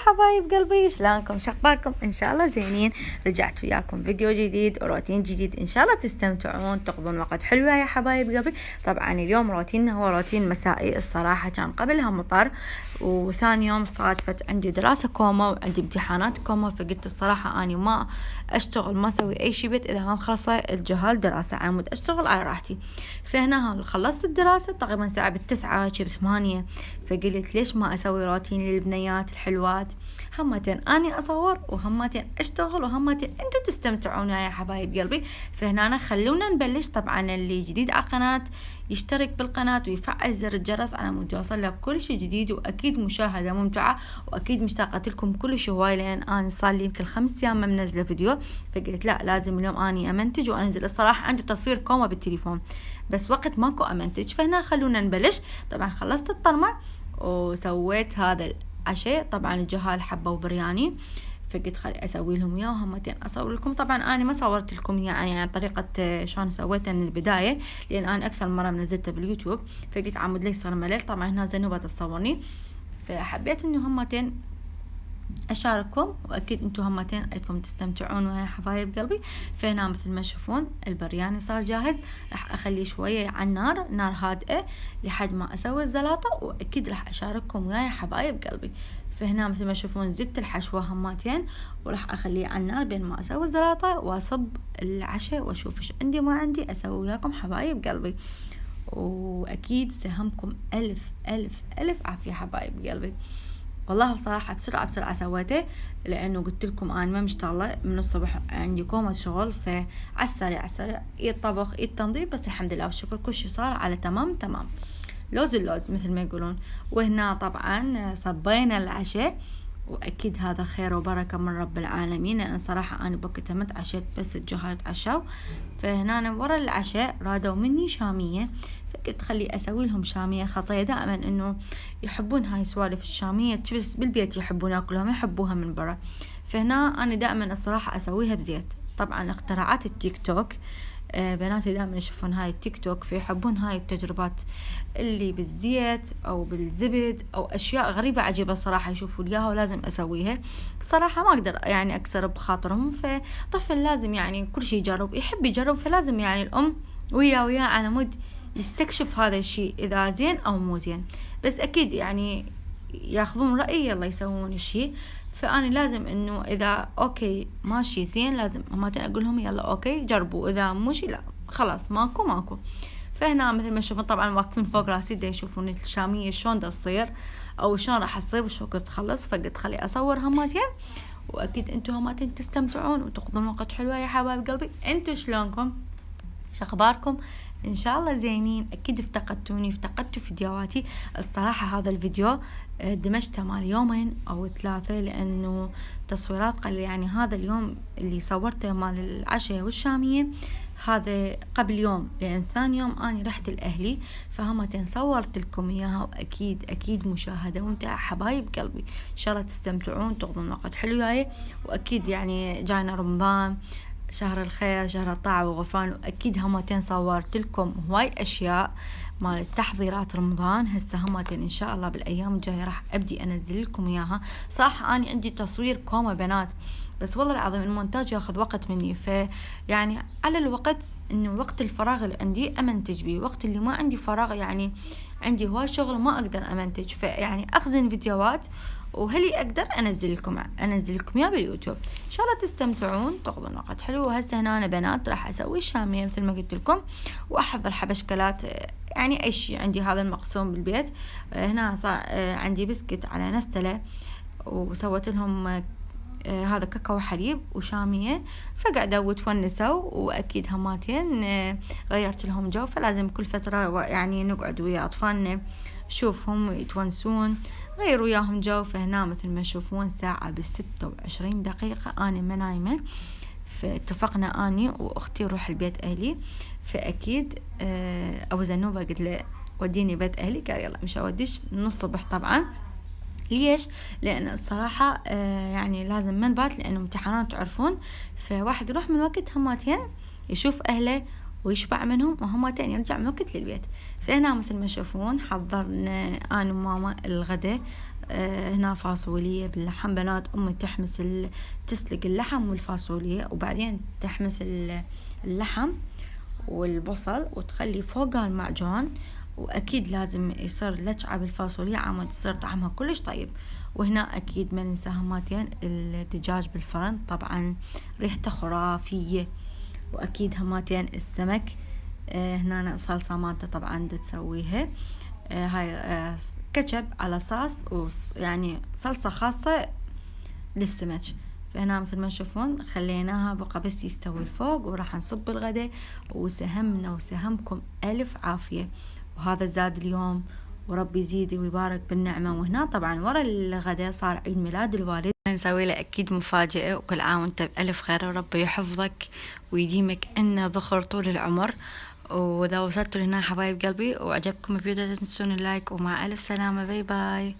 حبايب قلبي، شلونكم؟ شخباركم؟ ان شاء الله زينين. رجعت وياكم فيديو جديد وروتين جديد، ان شاء الله تستمتعون تقضون وقت حلو يا حبايب قلبي. طبعا اليوم روتيننا هو روتين مسائي. الصراحه كان قبلها مطر، وثاني يوم صادفت عندي دراسه كوما وعندي امتحانات كوما، فقلت الصراحه اني ما اشتغل ما اسوي اي شيء بيت اذا ما مخلصه الجهال دراسه، عمود اشتغل على راحتي. فهنا خلصت الدراسه تقريبا الساعه 9 8، فقلت ليش ما اسوي روتين للبنيات الحلوات، همتين اني اصور وهمتين اشتغل وهمتين انتوا تستمتعون يا حبايب قلبي. فهنا خلونا نبلش. طبعا اللي جديد على القناه يشترك بالقناه ويفعل زر الجرس على مود يوصل لك كل شيء جديد، واكيد مشاهده ممتعه، واكيد مشتاقه لكم كل هواي، لان انا صار لي يمكن 5 ايام ما منزله فيديو، فقلت لا لازم اليوم اني امنتج وانزل. الصراحه عندي تصوير كوما بالتليفون بس وقت ماكو امنتج، فهنا خلونا نبلش. طبعا خلصت الطرمه وسويت هذا العشاء. طبعا الجهال حبوا برياني، فقلت خلي اسوي لهم اياه وهمتين اصور لكم. طبعا انا ما صورت لكم يعني طريقه شلون سويتها من البدايه، لان انا اكثر مره نزلتها باليوتيوب، فقلت عمود ليش صار ملل. طبعا هنا زينوبه تصورني، فحبيت انه همتين اشارككم، واكيد انتم همتين عندكم تستمتعون ويا حبايب قلبي. فهنا مثل ما تشوفون البرياني صار جاهز، راح اخليه شويه على النار، نار هادئه لحد ما اسوي الزلاطه، واكيد راح اشارككم ويا حبايب قلبي. فهنا مثل ما تشوفون زدت الحشوه همتين، وراح اخليه على النار بين ما اسوي الزلاطه واصب العشاء واشوف ايش عندي ما عندي اسوي وياكم حبايب قلبي. واكيد سهمكم الف الف الف عافيه حبايب قلبي. والله بصراحة بسرعة سويته، لأنه قلت لكم أنا ما مشتغلة من الصبح، عندي كومة شغل، فعلى السريع الطبخ التنظيف، بس الحمد لله والشكر كل شيء صار على تمام. لوز اللوز مثل ما يقولون. وهنا طبعا صبينا العشاء، واكيد هذا خير وبركه من رب العالمين، لان صراحه انا بوقتها ما تعشيت بس الجهال تعشوا. فهنا ورا العشاء رادوا مني شاميه، فقلت خلي اسوي لهم شاميه خطيه. دائما انه يحبون هاي السوالف الشاميه، بس بالبيت يحبون ياكلوها ما يحبوها من برا. فهنا انا دائما الصراحه اسويها بزيت. طبعا اختراعات التيك توك، بناتي دائما يشوفون هاي التيك توك فيحبون هاي التجربات اللي بالزيت او بالزبد او اشياء غريبة عجيبة صراحة يشوفوا لياها ولازم اسويها. بصراحة ما اقدر يعني اكسر بخاطرهم، فطفل لازم يعني كل شيء يجرب، يحب يجرب، فلازم يعني الام وياه على مود يستكشف هذا الشيء اذا زين او مو زين. بس اكيد يعني ياخذون رأيي يلا يسوون الشيء، فأنا لازم إنه إذا أوكي ماشي زين لازم ما أقول لهم يلا أوكي جربوا، إذا مو شي لا خلاص ماكو. فهنا مثل ما تشوفون طبعا واقفين فوق راسي دا يشوفون الشامية شلون دا تصير أو شلون راح تصير وشو وقت تخلص، فقلت خلي أصور هماتين، وأكيد أنتوا هماتين تستمتعون وتقضون وقت حلو يا حبايب قلبي. أنتوا شلونكم؟ شخباركم؟ ان شاء الله زينين. اكيد افتقدتوا فيديوهاتي. الصراحة هذا الفيديو دمجته مال يومين او 3، لانه تصويرات قل يعني هذا اليوم اللي صورته مال العشاء والشامية هذا قبل يوم، لان ثاني يوم اني رحت لاهلي، فهمتين صورت لكم اياها، واكيد مشاهدة ممتعة حبايب قلبي. ان شاء الله تستمتعون تقضون وقت حلو وياي. واكيد يعني جاينا رمضان، شهر الخير، شهر الطاعة والغفران، وأكيد همتين صورت لكم هواي أشياء مال تحضيرات رمضان. هسه همتين إن شاء الله بالأيام الجاية راح أبدي أنزل لكم إياها. صح أنا عندي تصوير كوما بنات، بس والله العظيم المونتاج ياخذ وقت مني، فيعني على الوقت إنه وقت الفراغ اللي عندي أمنتج بيه، وقت اللي ما عندي فراغ يعني عندي هواي شغل ما أقدر أمنتج، فيعني أخزن فيديوهات وهلي اقدر انزل لكم اياه باليوتيوب. ان شاء الله تستمتعون تقضون وقت حلو. وهسه هنا أنا بنات راح اسوي الشاميه مثل ما قلت لكم، واحضر حبشكلات يعني اي شيء عندي هذا المقسوم بالبيت. هنا عندي بسكت على نستله، وسويت لهم هذا كاكاو حليب وشامية، فقعدوا وتونسوا، وأكيد هماتين غيرت لهم جو، فلازم كل فترة يعني نقعد ويا أطفالنا شوفهم يتونسون غير وياهم جو. فهنا مثل ما تشوفون ساعة 26 دقيقة أنا ما نايمة، فاتفقنا أني وأختي نروح البيت أهلي. فأكيد أبو زنوبة قلت له وديني بيت أهلي، قال يلا مش أوديش من الصبح. طبعا ليش؟ لأن الصراحة يعني لازم ما نبات لأنه امتحانات تعرفون، فواحد يروح من وقت هماتين يشوف أهله ويشبع منهم، وهمتين يرجع من وقت للبيت. فهنا مثل ما تشوفون حضرنا أنا وماما الغداء. هنا فاصولية باللحم. بنات أمي تسلق اللحم والفاصوليا، وبعدين تحمس اللحم والبصل وتخلي فوقها المعجون، وأكيد لازم يصير لجعة بالفاصوليا عمود تصير طعمها كلش طيب. وهنا أكيد ما ننسى هماتين الدجاج بالفرن، طبعا ريحته خرافية. وأكيد هماتين السمك. هنا الصلصة مالته طبعا تسويها هاي كاتشب على صوص، يعني صلصة خاصة للسمك. فهنا مثل ما تشوفون خليناها بقى بس يستوي الفوق، وراح نصب الغداء. وسهمنا وسهمكم ألف عافية. وهذا زاد اليوم، وربي يزيد ويبارك بالنعمة. وهنا طبعا ورا الغداء صار عيد ميلاد الوالد، نسوي له أكيد مفاجأة. وكل عام وانت بألف خير، وربي يحفظك ويديمك إنه ذخر طول العمر. وإذا وصلتوا لهنا حبايب قلبي وعجبكم الفيديو لا تنسون اللايك، ومع ألف سلامة. باي باي.